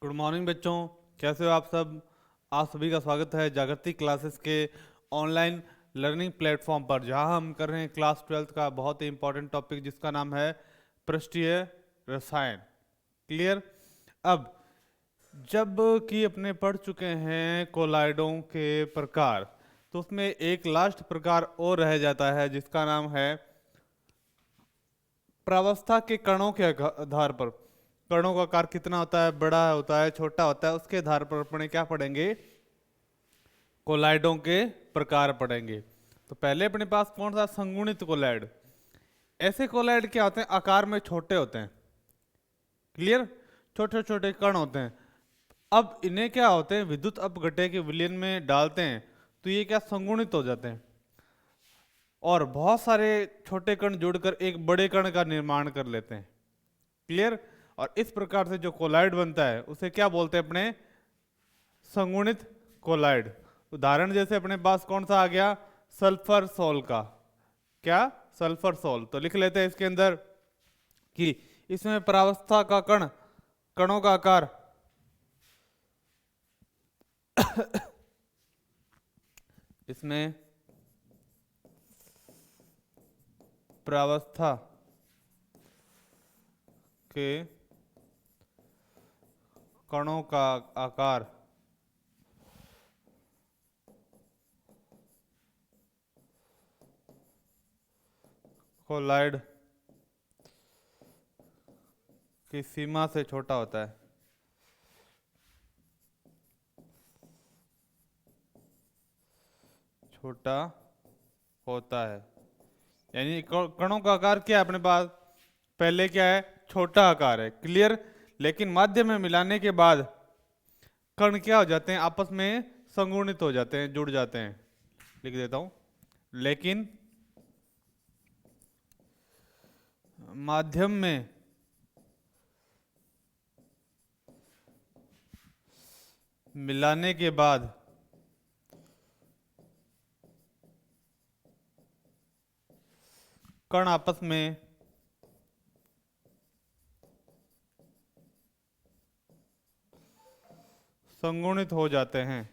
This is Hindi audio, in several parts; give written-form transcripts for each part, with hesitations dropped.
गुड मॉर्निंग बच्चों। कैसे हो आप सब। आप सभी का स्वागत है जागृति क्लासेस के ऑनलाइन लर्निंग प्लेटफॉर्म पर, जहां हम कर रहे हैं क्लास 12th का बहुत ही इंपॉर्टेंट टॉपिक जिसका नाम है पृष्ठीय रसायन। क्लियर। अब जब कि अपने पढ़ चुके हैं कोलाइडों के प्रकार, तो उसमें एक लास्ट प्रकार और रह जाता है जिसका नाम है प्रावस्था के कणों के आधार पर। कणों का आकार कितना होता है, बड़ा होता है, छोटा होता है, उसके आधार पर अपने क्या पढ़ेंगे, कोलाइडों के प्रकार पढ़ेंगे। तो पहले अपने पास कौन सा, संगुणित कोलाइड। ऐसे कोलाइड क्या होते हैं, आकार में छोटे होते हैं। क्लियर। छोटे छोटे कण होते हैं। अब इन्हें क्या होते हैं, विद्युत अपघट्य के विलयन में डालते हैं तो ये क्या, संगुणित हो जाते हैं और बहुत सारे छोटे कण जुड़कर एक बड़े कण का निर्माण कर लेते हैं। क्लियर। और इस प्रकार से जो कोलाइड बनता है उसे क्या बोलते हैं अपने, संगुणित कोलाइड। उदाहरण जैसे अपने पास कौन सा आ गया, सल्फर सोल का। क्या, सल्फर सोल। तो लिख लेते हैं इसके अंदर कि इसमें प्रावस्था का कण, कणों का आकार इसमें प्रावस्था के कणों का आकार कोलाइड की सीमा से छोटा होता है। छोटा होता है यानी कणों का आकार क्या है अपने पास, पहले क्या है, छोटा आकार है। क्लियर। लेकिन माध्यम में मिलाने के बाद कण क्या हो जाते हैं, आपस में संगुणित हो जाते हैं, जुड़ जाते हैं। लिख देता हूं, लेकिन माध्यम में मिलाने के बाद कण आपस में संगुणित हो जाते हैं।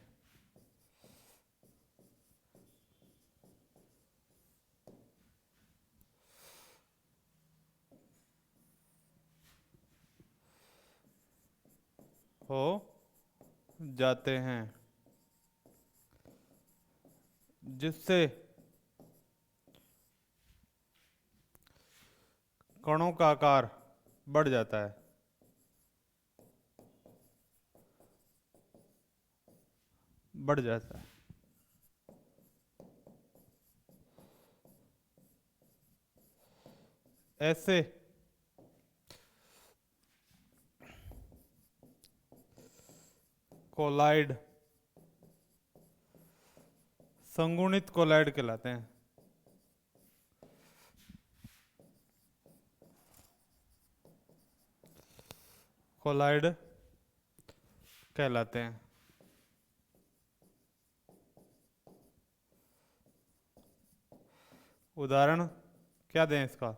हो जाते हैं जिससे कणों का आकार बढ़ जाता है। बढ़ जाता है। ऐसे कोलाइड संगुणित कोलाइड कहलाते हैं। कोलाइड कहलाते हैं। उदाहरण क्या दें इसका,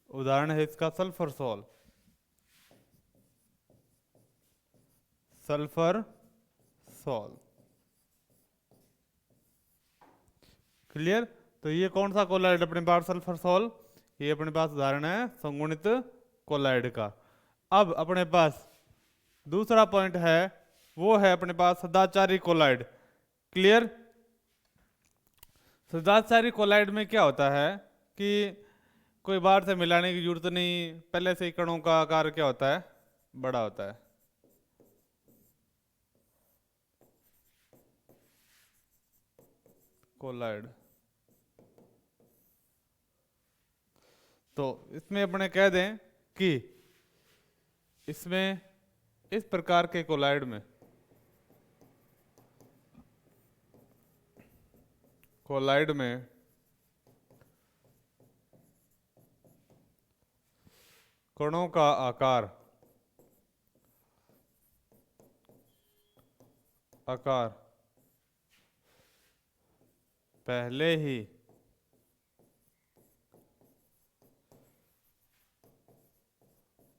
उदाहरण है इसका sulphur sol. Sulphur sol. Clear. तो ये कौन सा कोलाइड अपने पास, सल्फर सोल। ये अपने पास उदाहरण है संगुणित कोलाइड का। अब अपने पास दूसरा पॉइंट है, वो है अपने पास सदाचारी कोलाइड। क्लियर। सदाचारी कोलाइड में क्या होता है कि कोई बाहर से मिलाने की जरूरत नहीं, पहले से ही कणों का आकार क्या होता है, बड़ा होता है। कोलाइड। तो इसमें अपने कह दें कि इसमें इस प्रकार के कोलाइड में, कोलाइड में कणों का आकार आकार पहले ही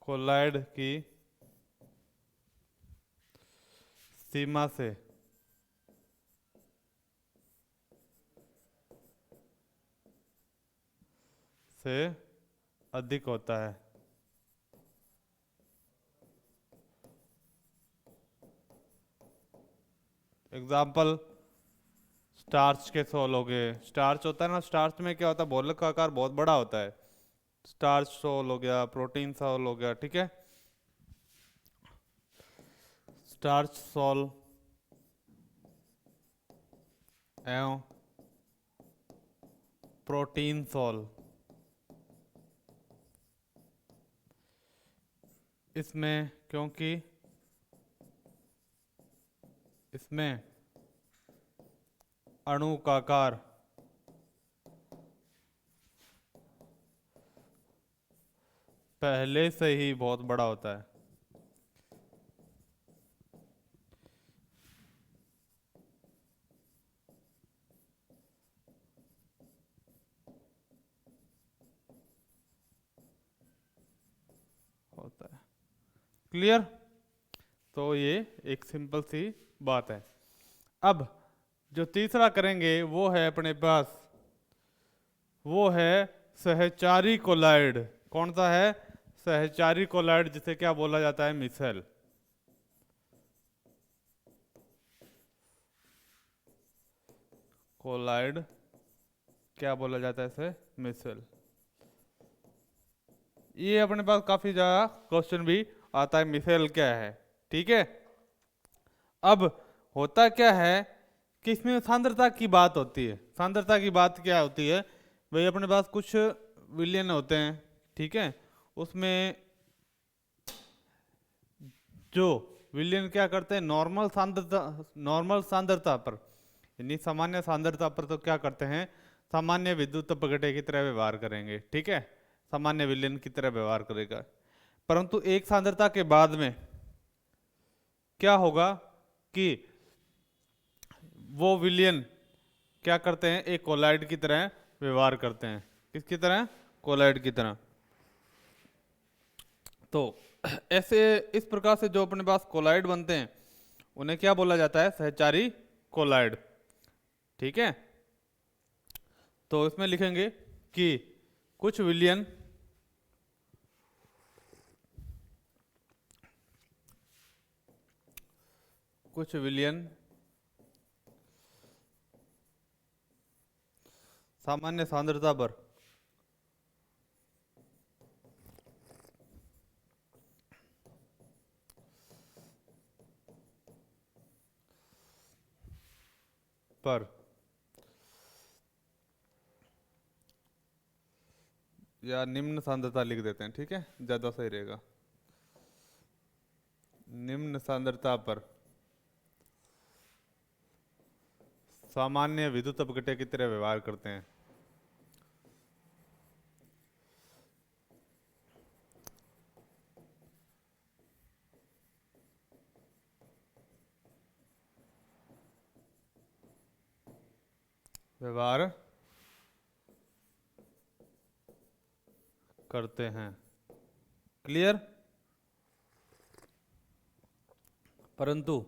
कोलाइड की सीमा से अधिक होता है। एग्जाम्पल स्टार्च के सोल हो गए। स्टार्च होता है ना, स्टार्च में क्या होता है, बोलक का आकार बहुत बड़ा होता है। स्टार्च सोल हो गया, प्रोटीन सोल हो गया, ठीक है। स्टार्च सोल एवं प्रोटीन सोल, इसमें क्योंकि इसमें अणु का आकार पहले से ही बहुत बड़ा होता है। होता है, क्लियर। तो ये एक सिंपल सी बात है। अब जो तीसरा करेंगे वो है अपने पास, वो है सहचारी कोलाइड। कौन सा है? सहचारी कोलाइड, जिसे क्या बोला जाता है? मिसेल। कोलाइड क्या बोला जाता है इसे? मिसेल। ये अपने पास काफी ज्यादा क्वेश्चन भी आता है, मिसेल क्या है, ठीक है। अब होता क्या है कि इसमें सांद्रता की बात होती है। सांद्रता की बात क्या होती है भाई, अपने पास कुछ विलयन होते हैं, ठीक है। उसमें जो विलयन क्या करते हैं, नॉर्मल सांद्रता पर, यानी सामान्य सांद्रता पर तो क्या करते हैं, सामान्य विद्युत अपघटन की तरह व्यवहार करेंगे, ठीक है। सामान्य विलयन की तरह व्यवहार करेगा। परंतु एक सांद्रता के बाद में क्या होगा कि वो विलयन क्या करते हैं, एक कोलाइड की तरह व्यवहार करते हैं। किसकी तरह? कोलाइड की तरह। तो ऐसे इस प्रकार से जो अपने पास कोलाइड बनते हैं उन्हें क्या बोला जाता है? सहचारी कोलाइड, ठीक है। तो इसमें लिखेंगे कि कुछ विलयन सामान्य सांद्रता पर या निम्न सांद्रता लिख देते हैं, ठीक है, ज्यादा सही रहेगा। निम्न सांद्रता पर सामान्य विद्युत अपघटन की तरह व्यवहार करते हैं। व्यवहार करते हैं, क्लियर। परंतु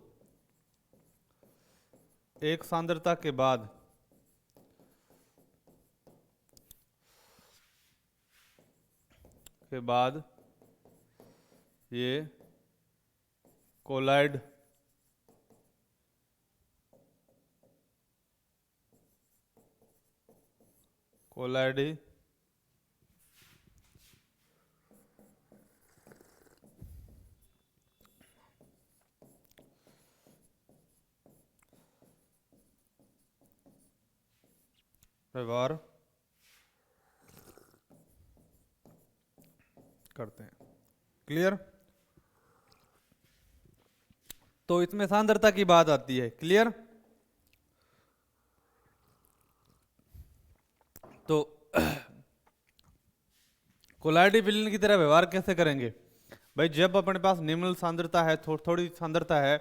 एक सांद्रता के बाद ये कोलाइड व्यवहार करते हैं, क्लियर। तो इसमें सांद्रता की बात आती है, क्लियर। तो कोलाइड विलयन की तरह व्यवहार कैसे करेंगे भाई? जब अपने पास निम्न सांद्रता है, थोड़ी सांद्रता है,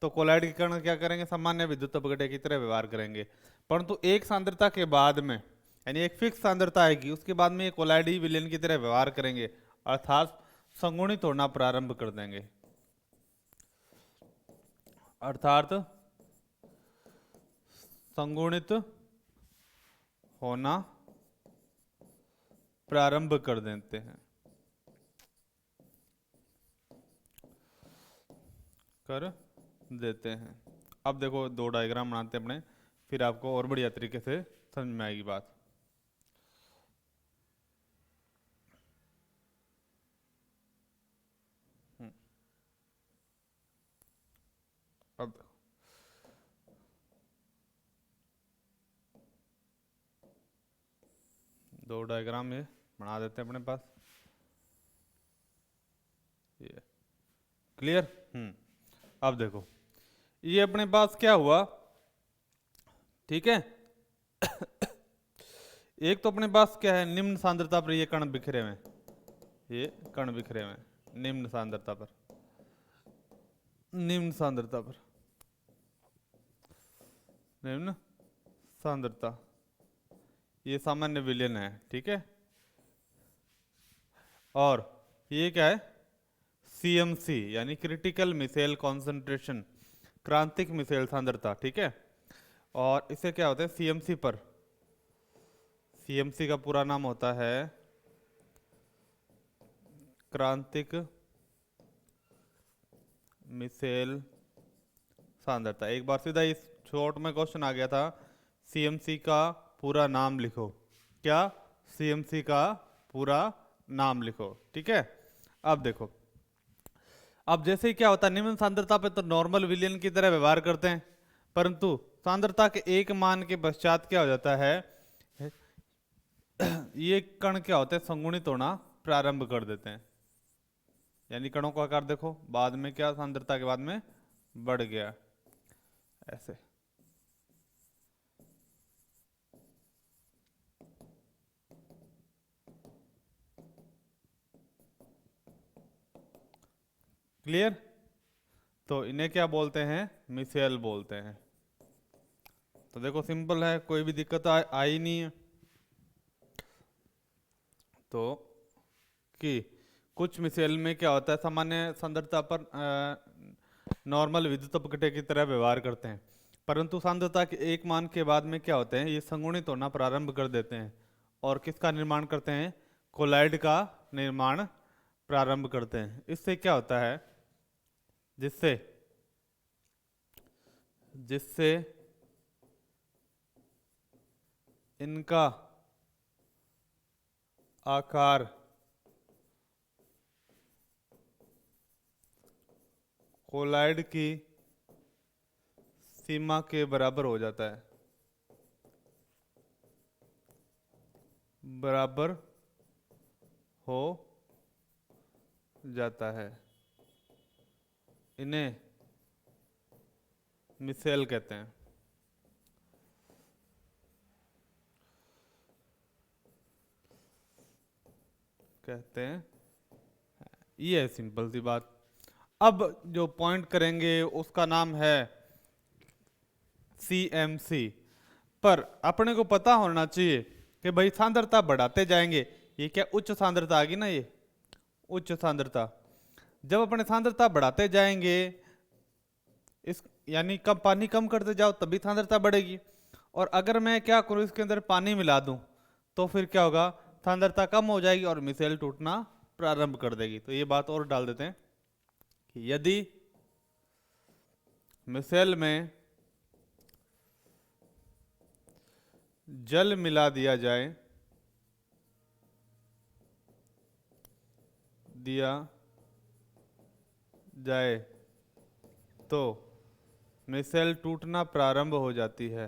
तो कोलाइड के कण क्या करेंगे? सामान्य विद्युत अपघटन की तरह व्यवहार करेंगे। परंतु एक सांद्रता के बाद में, यानी एक फिक्स सांद्रता आएगी, उसके बाद में ये कोलाइड विलयन की तरह व्यवहार करेंगे, अर्थात संगुणित होना प्रारंभ कर देंगे। अर्थात संगुणित होना प्रारंभ कर देते हैं, कर देते हैं। अब देखो दो डायग्राम बनाते हैं अपने, फिर आपको और बढ़िया तरीके से समझ में आएगी बात। अब देखो, दो डायग्राम ये बना देते हैं अपने पास, ये क्लियर। अब देखो ये अपने पास क्या हुआ, ठीक है। एक तो अपने पास क्या है, निम्न सांद्रता पर ये कण बिखरे हुए हैं, ये कण बिखरे हुए हैं निम्न सांद्रता पर, निम्न सांद्रता पर, निम्न सांद्रता, ये सामान्य विलयन है, ठीक है। और ये क्या है, सीएमसी यानी क्रिटिकल मिसेल कॉन्सेंट्रेशन, क्रांतिक मिसेल सांद्रता, ठीक है। और इसे क्या होता है सीएमसी पर, सीएमसी का पूरा नाम होता है क्रांतिक मिसेल सांद्रता। एक बार सीधा इस शॉर्ट में क्वेश्चन आ गया था, सीएमसी का पूरा नाम लिखो, क्या, सीएमसी का पूरा नाम लिखो, ठीक है। अब देखो, अब जैसे ही क्या होता है, निम्न सांद्रता पे तो नॉर्मल विलयन की तरह व्यवहार करते हैं, परंतु सांद्रता के एक मान के पश्चात क्या हो जाता है, ये कण क्या होते हैं संगुणित होना प्रारंभ कर देते हैं, यानी कणों का आकार देखो बाद में क्या सांद्रता के बाद में बढ़ गया, ऐसे। क्लियर। तो इन्हें क्या बोलते हैं, मिसेल बोलते हैं। तो देखो सिंपल है, कोई भी दिक्कत आई नहीं है। तो कि कुछ मिसेल में क्या होता है, सामान्य सांद्रता पर नॉर्मल विद्युत अपघटन की तरह व्यवहार करते हैं, परंतु सांद्रता के एक मान के बाद में क्या होते हैं, ये संगुणित होना प्रारंभ कर देते हैं और किसका निर्माण करते हैं, कोलाइड का निर्माण प्रारंभ करते हैं। इससे क्या होता है, जिससे जिससे इनका आकार कोलाइड की सीमा के बराबर हो जाता है, बराबर हो जाता है। इन्हें मिसेल कहते हैं। कहते हैं, ये है सिंपल सी बात। अब जो पॉइंट करेंगे उसका नाम है सीएमसी। पर अपने को पता होना चाहिए कि भाई सांद्रता बढ़ाते जाएंगे, ये क्या उच्च सांद्रता आ गई ना, ये उच्च सांद्रता। जब अपने सांद्रता बढ़ाते जाएंगे, इस यानी कम पानी कम करते जाओ तभी सांद्रता बढ़ेगी। और अगर मैं क्या करूँ, इसके अंदर पानी मिला दूं तो फिर क्या होगा, सांद्रता कम हो जाएगी और मिसेल टूटना प्रारंभ कर देगी। तो ये बात और डाल देते हैं कि यदि मिसेल में जल मिला दिया जाए तो मिसेल टूटना प्रारंभ हो जाती है।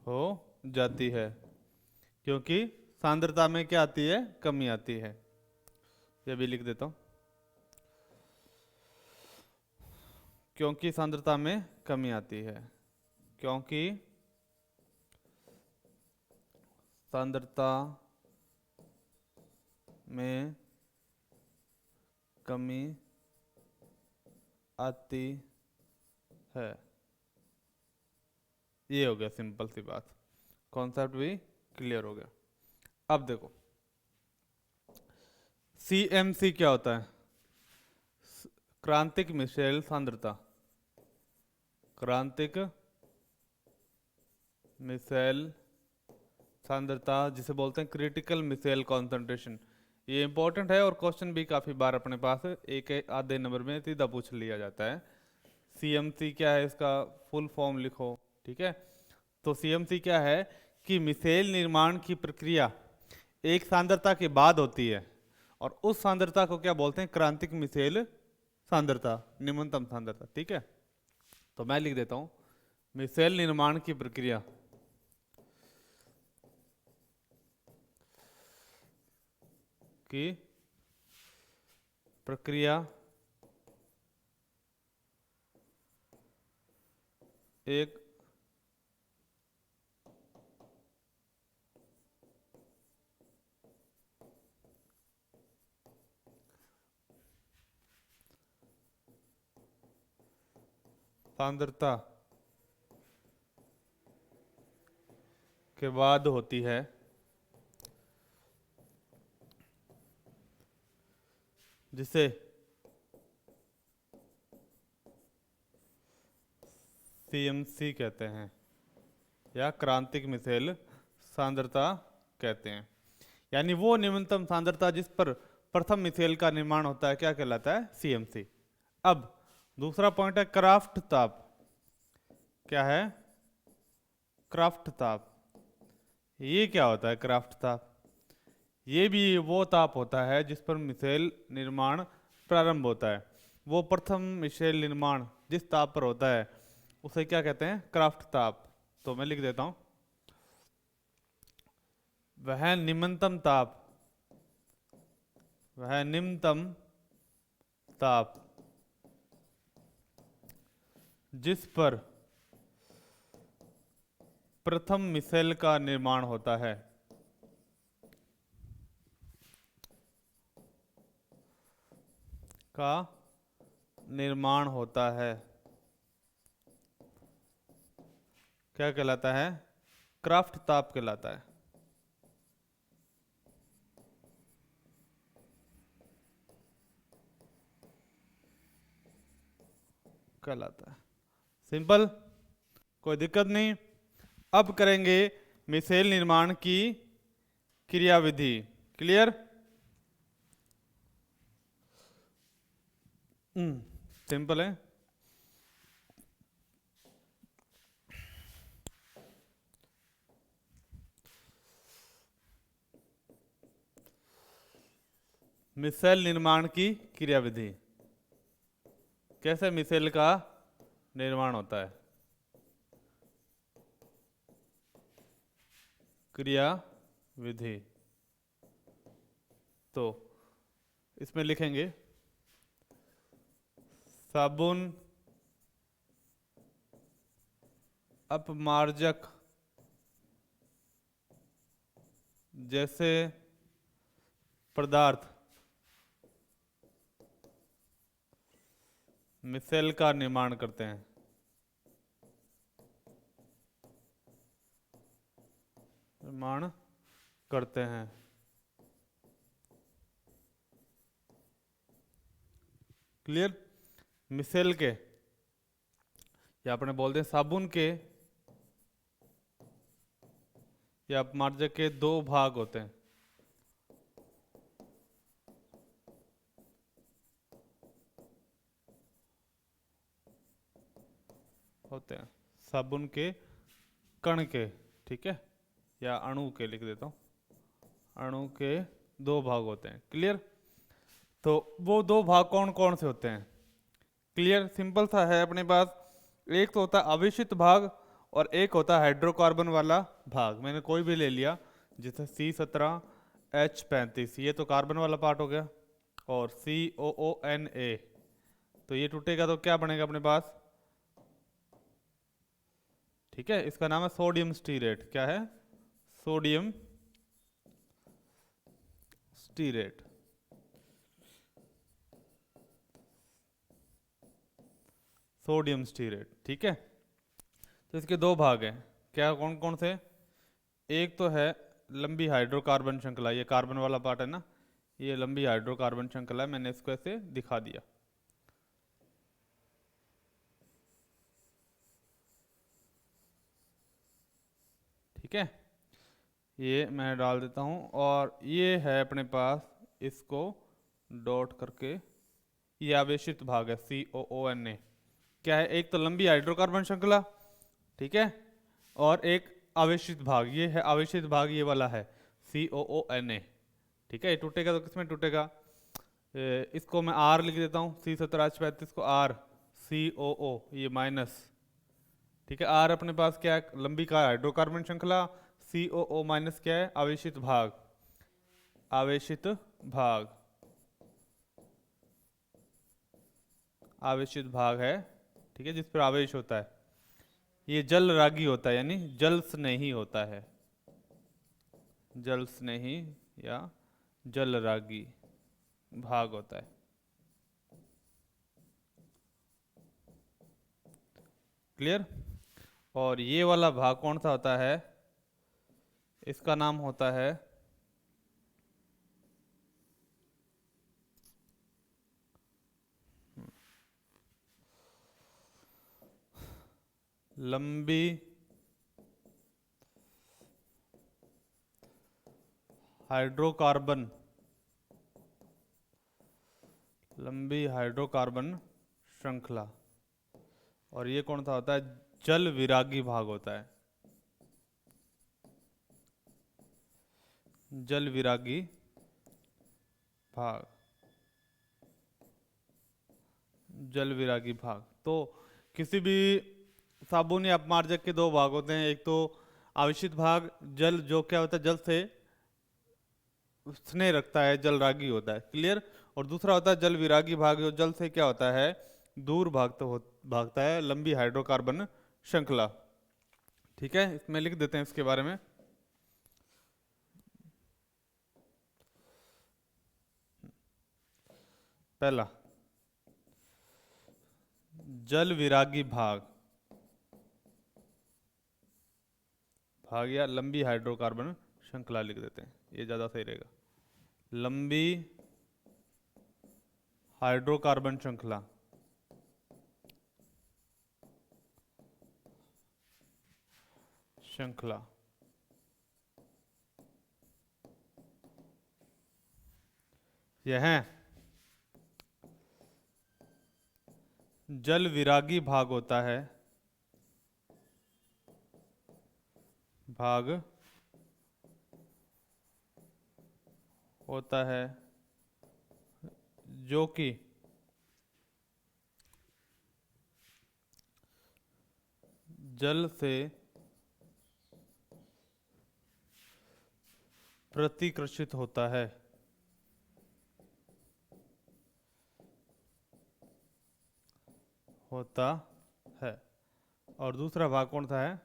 हो जाती है क्योंकि सांद्रता में क्या आती है, कमी आती है। ये भी लिख देता हूं, क्योंकि सांद्रता में कमी आती है, क्योंकि सांद्रता में कमी आती है। ये हो गया सिंपल सी बात। कॉन्सेप्ट भी क्लियर हो गया। अब देखो CMC क्या होता है? क्रांतिक मिसाइल सांद्रता। क्रांतिक मिसाइल सांद्रता जिसे बोलते हैं क्रिटिकल मिसाइल कॉन्सेंट्रेशन। ये इंपॉर्टेंट है और क्वेश्चन भी काफ़ी बार अपने पास एक आधे नंबर में सीधा पूछ लिया जाता है। CMC क्या है, इसका फुल फॉर्म लिखो। ठीक है, तो CMC क्या है कि मिसाइल निर्माण की प्रक्रिया एक सांद्रता के बाद होती है और उस सांद्रता को क्या बोलते हैं? क्रांतिक मिसाइल सांद्रता, निम्नतम सांद्रता। ठीक है, तो मैं लिख देता हूं मिसाइल निर्माण की प्रक्रिया एक सांद्रता के बाद होती है जिसे CMC कहते हैं या क्रांतिक मिसाइल सांद्रता कहते हैं। यानी वो निम्नतम सांद्रता जिस पर प्रथम मिसाइल का निर्माण होता है क्या कहलाता है? CMC। अब दूसरा पॉइंट है क्राफ्ट ताप। क्या है? क्राफ्ट ताप। ये क्या होता है क्राफ्ट ताप? ये भी वो ताप होता है जिस पर मिसाइल निर्माण प्रारंभ होता है। वो प्रथम मिसाइल निर्माण जिस ताप पर होता है उसे क्या कहते हैं? क्राफ्ट ताप। तो मैं लिख देता हूं वह निम्नतम ताप, वह निम्नतम ताप जिस पर प्रथम मिसाइल का निर्माण होता है का निर्माण होता है क्या कहलाता है? क्राफ्ट ताप कहलाता है। कहलाता है। सिंपल, कोई दिक्कत नहीं। अब करेंगे मिसाइल निर्माण की क्रियाविधि। क्लियर? सिंपल है। मिसाइल निर्माण की क्रियाविधि, कैसे मिसाइल का निर्माण होता है? क्रियाविधि तो इसमें लिखेंगे साबुन अपमार्जक जैसे पदार्थ मिसाइल का निर्माण करते हैं। निर्माण करते हैं। क्लियर? मिसाइल के या अपने बोलते हैं साबुन के या अपमार्जक के दो भाग होते हैं। साबुन के कण के, ठीक है, या अणु के लिख देता हूं, अणु के दो भाग होते हैं। क्लियर? तो वो दो भाग कौन कौन से होते हैं? क्लियर? सिंपल सा है अपने पास। एक तो होता है अविशिष्ट भाग और एक होता है हाइड्रोकार्बन वाला भाग। मैंने कोई भी ले लिया, जैसे C17H35, ये तो कार्बन वाला पार्ट हो गया, और COONA, तो ये टूटेगा तो क्या बनेगा अपने पास? ठीक है, इसका नाम है सोडियम स्टीरेट। क्या है? Sodium stearate. सोडियम स्टीरेट, ठीक है। तो इसके दो भाग हैं, क्या कौन कौन से? एक तो है लंबी हाइड्रोकार्बन श्रृंखला, ये कार्बन वाला पार्ट है ना, ये लंबी हाइड्रोकार्बन श्रृंखला है, मैंने इसको ऐसे दिखा दिया। ठीक है, ये मैं डाल देता हूँ। और ये है अपने पास, इसको डॉट करके, ये आवेशित भाग है COONA। क्या है, एक तो लंबी हाइड्रोकार्बन श्रृंखला, ठीक है, और एक आवेशित भाग, ये है आवेशित भाग, ये वाला है COONA। ठीक है, ये टूटेगा तो किसमें टूटेगा, इसको मैं R लिख देता हूँ, C17H35 को R, COO ये माइनस। ठीक है, R अपने पास क्या है, लंबी का हाइड्रोकार्बन श्रृंखला, COO माइनस क्या है, आवेशित भाग, आवेशित भाग, आवेशित भाग है। ठीक है, जिस पर आवेश होता है, ये जल रागी होता है, यानी जल स्नेही होता है, जल स्नेही या जल रागी भाग होता है। क्लियर। और ये वाला भाग कौन सा होता है, इसका नाम होता है लंबी हाइड्रोकार्बन, लंबी हाइड्रोकार्बन श्रृंखला। और ये कौन सा होता है, जल विरागी भाग होता है, जल विरागी भाग, जल विरागी भाग। तो किसी भी साबुन या अपमार्जक के दो भाग होते हैं, एक तो आवेशित भाग, जल जो क्या होता है, जल से स्नेह रखता है, जल रागी होता है। क्लियर। और दूसरा होता है जल विरागी भाग, जो जल से क्या होता है, दूर भागता है, लंबी हाइड्रोकार्बन श्रृंखला। ठीक है, इसमें लिख देते हैं इसके बारे में। पहला, जल विरागी भाग या लंबी हाइड्रोकार्बन श्रृंखला लिख देते हैं, ये ज्यादा सही रहेगा। लंबी हाइड्रोकार्बन श्रृंखला, यह है जल विरागी भाग होता है, भाग होता है जो कि जल से प्रतिकृषित होता है, और दूसरा भाग कौन सा है,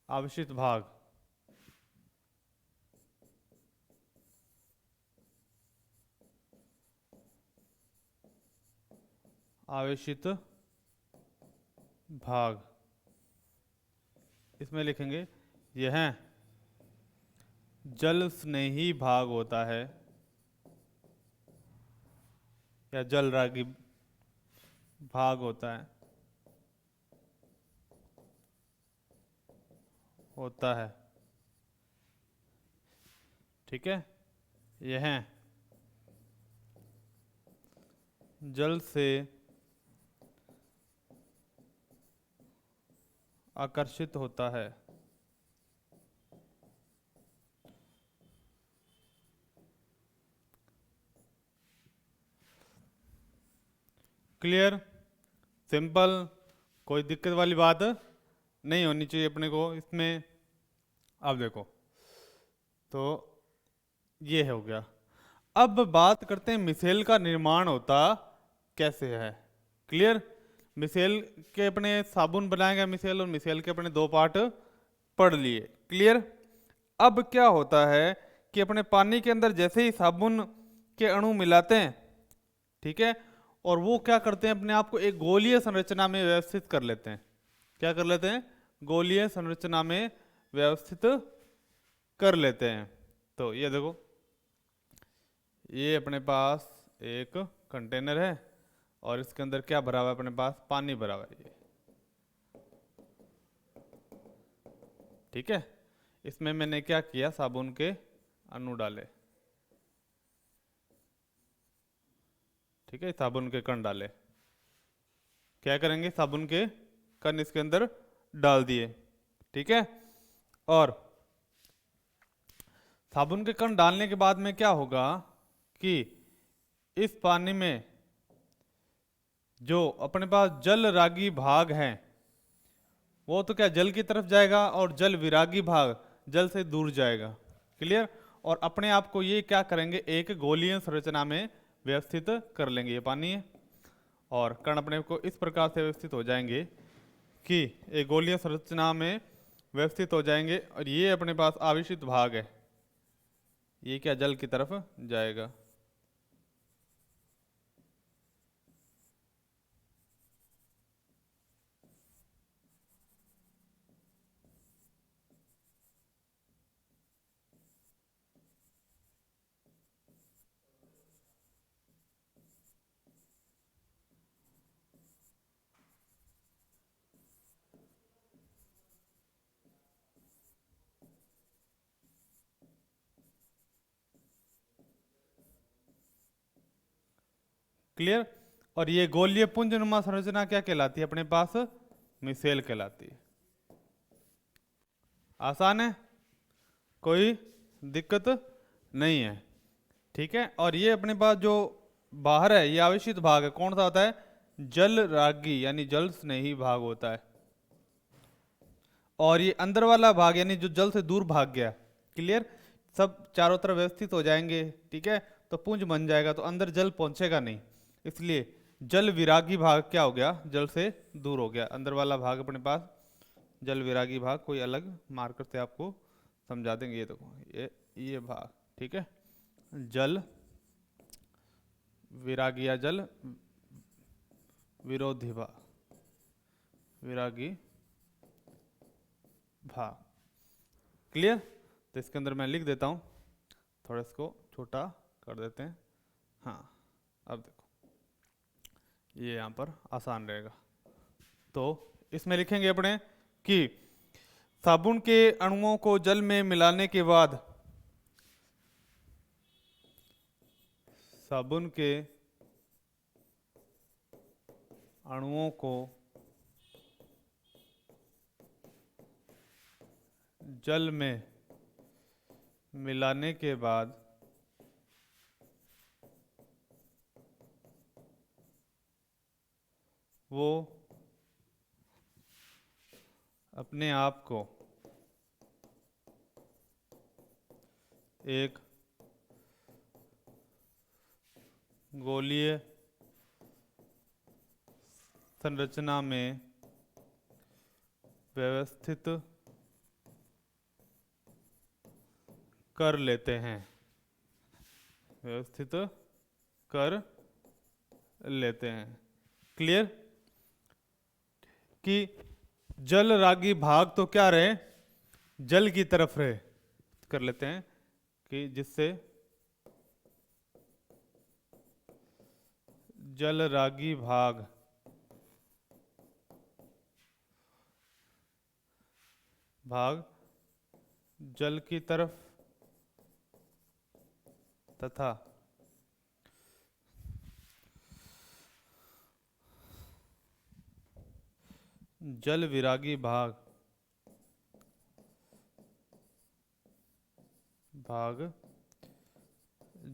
आवेशित भाग, आवेशित भाग। इसमें लिखेंगे यह जल स्नेही भाग होता है या जल रागी भाग होता है। ठीक है, यह जल से आकर्षित होता है। क्लियर, सिंपल, कोई दिक्कत वाली बात नहीं होनी चाहिए अपने को इसमें। अब देखो, तो ये हो गया। अब बात करते हैं मिसेल का निर्माण होता कैसे है। क्लियर, मिसेल के अपने साबुन बनाया गया मिसेल, और मिसेल के अपने दो पार्ट पढ़ लिए। क्लियर। अब क्या होता है कि अपने पानी के अंदर जैसे ही साबुन के अणु मिलाते हैं, ठीक है, और वो क्या करते हैं, अपने आप को एक गोलीय संरचना में व्यवस्थित कर लेते हैं। क्या कर लेते हैं, गोलीय संरचना में व्यवस्थित कर लेते हैं। तो ये देखो, ये अपने पास एक कंटेनर है और इसके अंदर क्या भरा हुआ है, अपने पास पानी भरा हुआ है ये, ठीक है। इसमें मैंने क्या किया, साबुन के अणु डाले, ठीक है, साबुन के कण डाले। क्या करेंगे, साबुन के कण इसके अंदर डाल दिए, ठीक है। और साबुन के कण डालने के बाद में क्या होगा कि इस पानी में जो अपने पास जल रागी भाग है वो तो क्या जल की तरफ जाएगा और जल विरागी भाग जल से दूर जाएगा। क्लियर। और अपने आप को ये क्या करेंगे, एक गोलीय संरचना में व्यवस्थित कर लेंगे। ये पानी है और कण अपने को इस प्रकार से व्यवस्थित हो जाएंगे कि एक गोलीय संरचना में व्यवस्थित हो जाएंगे और ये अपने पास आवेशित भाग है, ये क्या जल की तरफ जाएगा। क्लियर। और ये गोलीय पुंजनुमा संरचना क्या कहलाती है, अपने पास मिसेल कहलाती है। आसान है, कोई दिक्कत नहीं है, ठीक है। और ये अपने पास जो बाहर है ये आवेशित भाग है, कौन सा होता है, जल रागी यानी जल स्नेही भाग होता है। और ये अंदर वाला भाग यानी जो जल से दूर भाग गया, क्लियर, सब चारों तरफ व्यवस्थित हो जाएंगे, ठीक है। तो पुंज बन जाएगा तो अंदर जल पहुंचेगा नहीं, इसलिए जल विरागी भाग क्या हो गया, जल से दूर हो गया। अंदर वाला भाग अपने पास जल विरागी भाग, कोई अलग मार्कर से आपको समझा देंगे। ये देखो, ये भाग, ठीक है, जल विरागी या जल विरोधी भाग, विरागी भाग। क्लियर। तो इसके अंदर मैं लिख देता हूं, थोड़ा इसको छोटा कर देते हैं। हाँ, अब देखो ये यहां पर आसान रहेगा। तो इसमें लिखेंगे अपने कि साबुन के अणुओं को जल में मिलाने के बाद, साबुन के अणुओं को जल में मिलाने के बाद वो अपने आप को एक गोलीय संरचना में व्यवस्थित कर लेते हैं, व्यवस्थित कर लेते हैं। क्लियर। कि जल रागी भाग तो क्या रहे, जल की तरफ रहे, कर लेते हैं कि जिससे जल रागी भाग जल की तरफ तथा जल विरागी भाग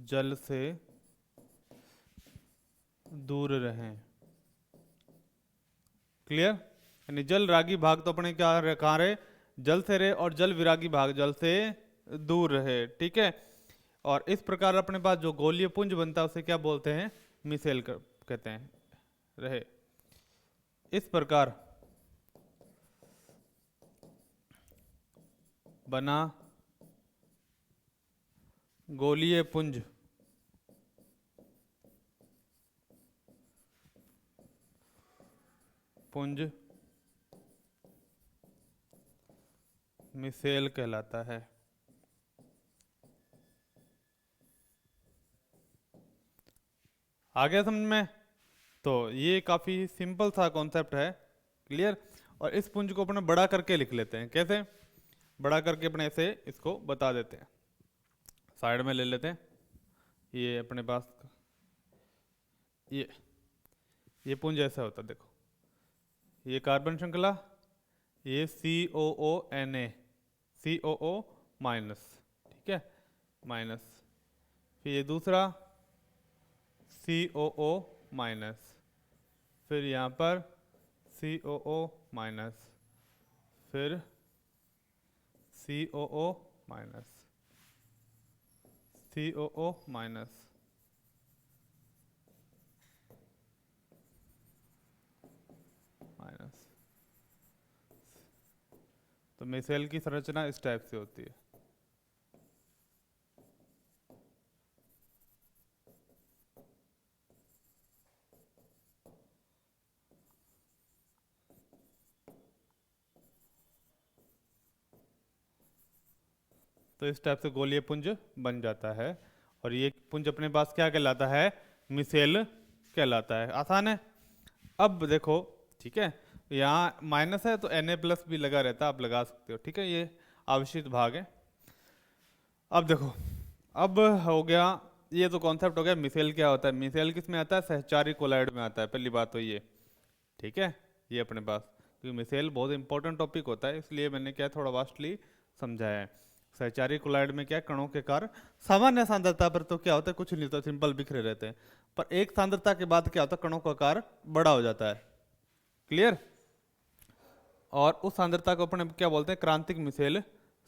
जल से दूर रहें। क्लियर। यानी जल रागी भाग तो अपने क्या रहे, कहाँ रहे, जल से रहे, और जल विरागी भाग जल से दूर रहे, ठीक है। और इस प्रकार अपने पास जो गोलीय पुंज बनता है उसे क्या बोलते हैं, मिसेल कहते हैं, रहे। इस प्रकार बना गोलीय पुंज मिसेल कहलाता है। आ गया समझ में? तो ये काफी सिंपल सा कॉन्सेप्ट है। क्लियर? और इस पुंज को अपने बड़ा करके लिख लेते हैं। कैसे बड़ा करके? अपने से इसको बता देते हैं, साइड में ले लेते हैं। ये अपने पास ये पुंज ऐसा होता है, देखो ये कार्बन श्रृंखला, ये COO Na, COO माइनस, ठीक है, माइनस। फिर ये दूसरा COO माइनस, फिर यहाँ पर COO माइनस, फिर COO minus, COO minus, minus. तो मिसेल की संरचना इस टाइप से होती है। तो इस टाइप से गोलीय पुंज बन जाता है। और ये पुंज अपने पास क्या कहलाता है? मिसेल कहलाता है। आसान है। अब देखो, ठीक है, यहाँ माइनस है तो Na+ भी लगा रहता है, आप लगा सकते हो, ठीक है, ये आवेशित भाग है। अब देखो, अब हो गया, ये तो कॉन्सेप्ट हो गया मिसेल क्या होता है। मिसेल किस में आता है? सहचारी कोलाइड में आता है। पहली बात तो ये, ठीक है, ये अपने पास, क्योंकि मिसेल बहुत इंपॉर्टेंट टॉपिक होता है, इसलिए मैंने क्या थोड़ा वास्टली समझाया है। सहचारी कोलाइड में क्या, कणों के कार्य सामान्य सांद्रता पर तो क्या होता है, कुछ नहीं होता, सिंपल बिखरे रहते हैं। पर एक सांद्रता के बाद क्या होता है, कणों का आकार बड़ा हो जाता है। क्लियर? और उस सांद्रता को अपने क्या बोलते हैं? क्रांतिक मिसेल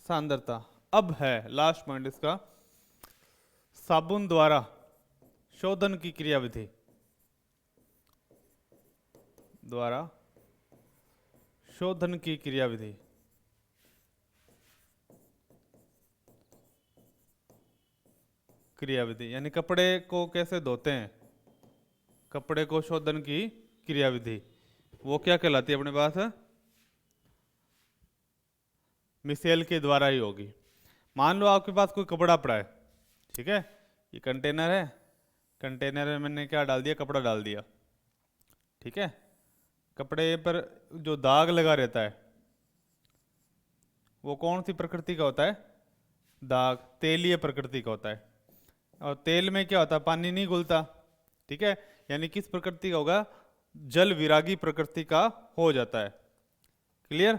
सांद्रता। अब है लास्ट पॉइंट इसका, साबुन द्वारा शोधन की क्रियाविधि, द्वारा शोधन की क्रियाविधि। क्रियाविधि यानी कपड़े को कैसे धोते हैं, कपड़े को शोधन की क्रियाविधि, वो क्या कहलाती है अपने पास? मिसेल के द्वारा ही होगी। मान लो आपके पास कोई कपड़ा पड़ा है, ठीक है, ये कंटेनर है, कंटेनर में मैंने क्या डाल दिया? कपड़ा डाल दिया, ठीक है। कपड़े पर जो दाग लगा रहता है वो कौन सी प्रकृति का होता है? दाग तेलीय प्रकृति का होता है। और तेल में क्या होता है? पानी नहीं घुलता, ठीक है, यानी किस प्रकृति का होगा? जल विरागी प्रकृति का हो जाता है। क्लियर?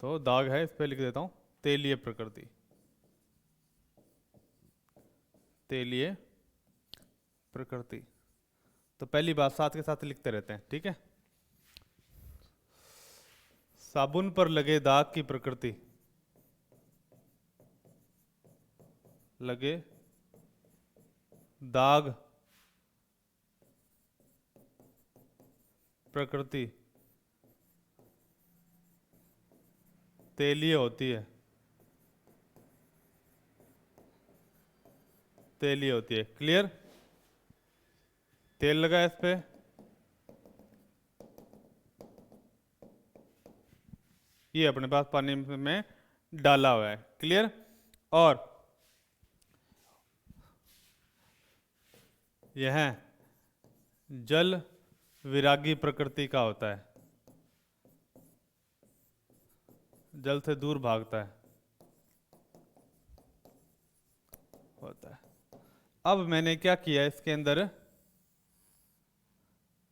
तो दाग है, इस पे लिख देता हूं तेलीय प्रकृति, तेलीय प्रकृति। तो पहली बात साथ के साथ लिखते रहते हैं, ठीक है। साबुन पर लगे दाग की प्रकृति, लगे दाग प्रकृति तेलीय होती है, तेलीय होती है। क्लियर? तेल लगा इस पे, ये अपने पास पानी में डाला हुआ है। क्लियर? और यह जल विरागी प्रकृति का होता है, जल से दूर भागता है, होता है। अब मैंने क्या किया इसके अंदर,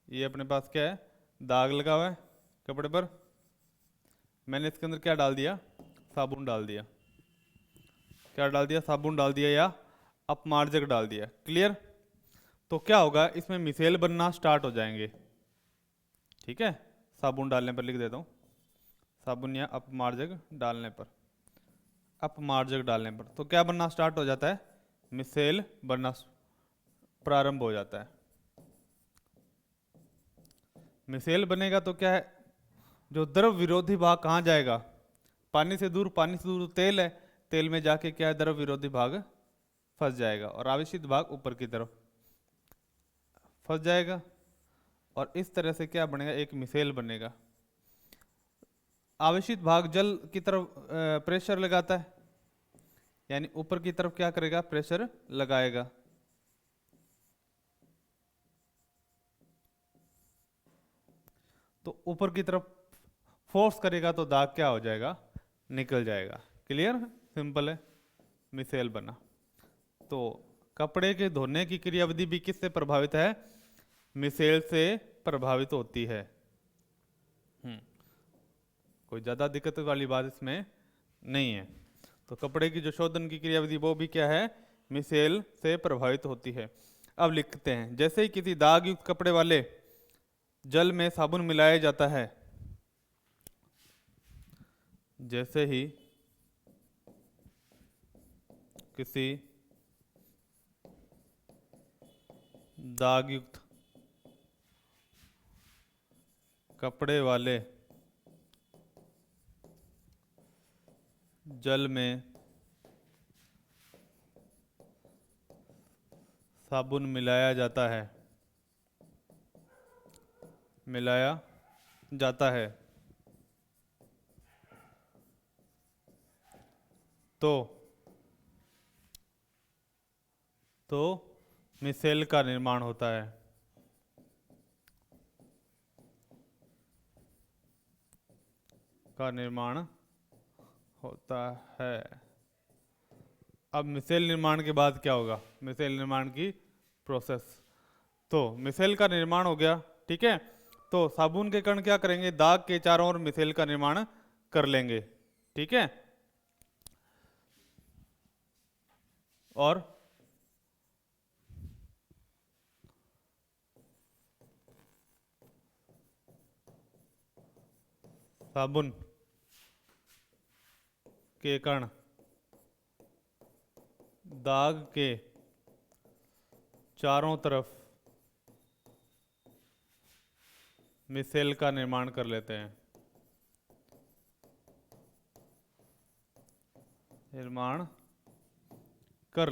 ये अपने पास क्या है? दाग लगा हुआ है कपड़े पर, मैंने इसके अंदर क्या डाल दिया? साबुन डाल दिया। क्या डाल दिया? साबुन डाल दिया या अपमार्जक डाल दिया। क्लियर? तो क्या होगा, इसमें मिसेल बनना स्टार्ट हो जाएंगे, ठीक है, साबुन डालने पर लिख देता हूँ, साबुन या अपमार्जक डालने पर, अपमार्जक डालने पर तो क्या बनना स्टार्ट हो जाता है? मिसेल बनना प्रारंभ हो जाता है। मिसेल बनेगा तो क्या है, जो द्रव विरोधी भाग कहाँ जाएगा? पानी से दूर, पानी से दूर तेल है, तेल में जाके क्या है? द्रव विरोधी भाग फंस जाएगा और आवेशित भाग ऊपर की तरफ फंस जाएगा। और इस तरह से क्या बनेगा? एक मिसेल बनेगा। आवेशित भाग जल की तरफ प्रेशर लगाता है, यानी ऊपर की तरफ क्या करेगा? प्रेशर लगाएगा। तो ऊपर की तरफ फोर्स करेगा तो दाग क्या हो जाएगा, निकल जाएगा। क्लियर, सिंपल है, मिसेल बना। तो कपड़े के धोने की क्रियाविधि भी किससे प्रभावित है, मिसेल से प्रभावित होती है। कोई ज्यादा दिक्कत वाली बात इसमें नहीं है। तो कपड़े की जो शोधन की क्रियाविधि वो भी क्या है, मिसेल से प्रभावित होती है। अब लिखते हैं, जैसे ही किसी दाग युक्त कपड़े वाले जल में साबुन मिलाया जाता है, जैसे ही किसी दाग युक्त कपड़े वाले जल में साबुन मिलाया जाता है, तो मिसेल का निर्माण होता है। अब मिसेल निर्माण के बाद क्या होगा, मिसेल निर्माण की प्रोसेस। तो मिसेल का निर्माण हो गया, ठीक है। तो साबुन के कण क्या करेंगे, दाग के चारों ओर मिसेल का निर्माण कर लेंगे, ठीक है। और साबुन के कण दाग के चारों तरफ मिसेल का निर्माण कर लेते हैं, कर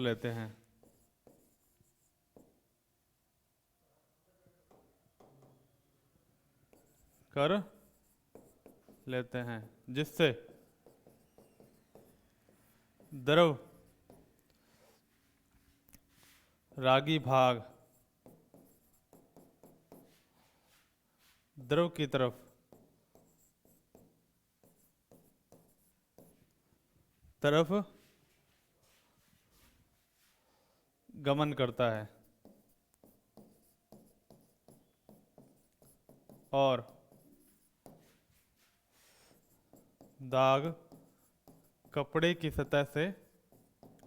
लेते हैं, जिससे द्रव रागी भाग द्रव की तरफ गमन करता है और दाग कपड़े की सतह से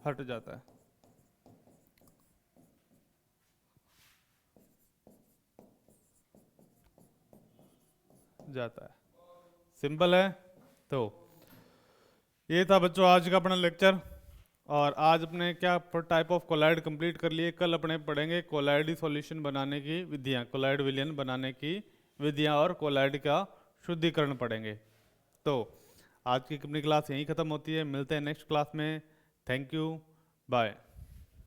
हट जाता है। सिंपल है। तो ये था बच्चों आज का अपना लेक्चर। और आज अपने क्या टाइप ऑफ कोलाइड कंप्लीट कर लिए। कल अपने पढ़ेंगे कोलाइडी सॉल्यूशन बनाने की विधियाँ, कोलाइड विलयन बनाने की विधियाँ और कोलाइड का शुद्धिकरण पढ़ेंगे। तो आज की अपनी क्लास यहीं ख़त्म होती है, मिलते हैं नेक्स्ट क्लास में। Thank you, bye.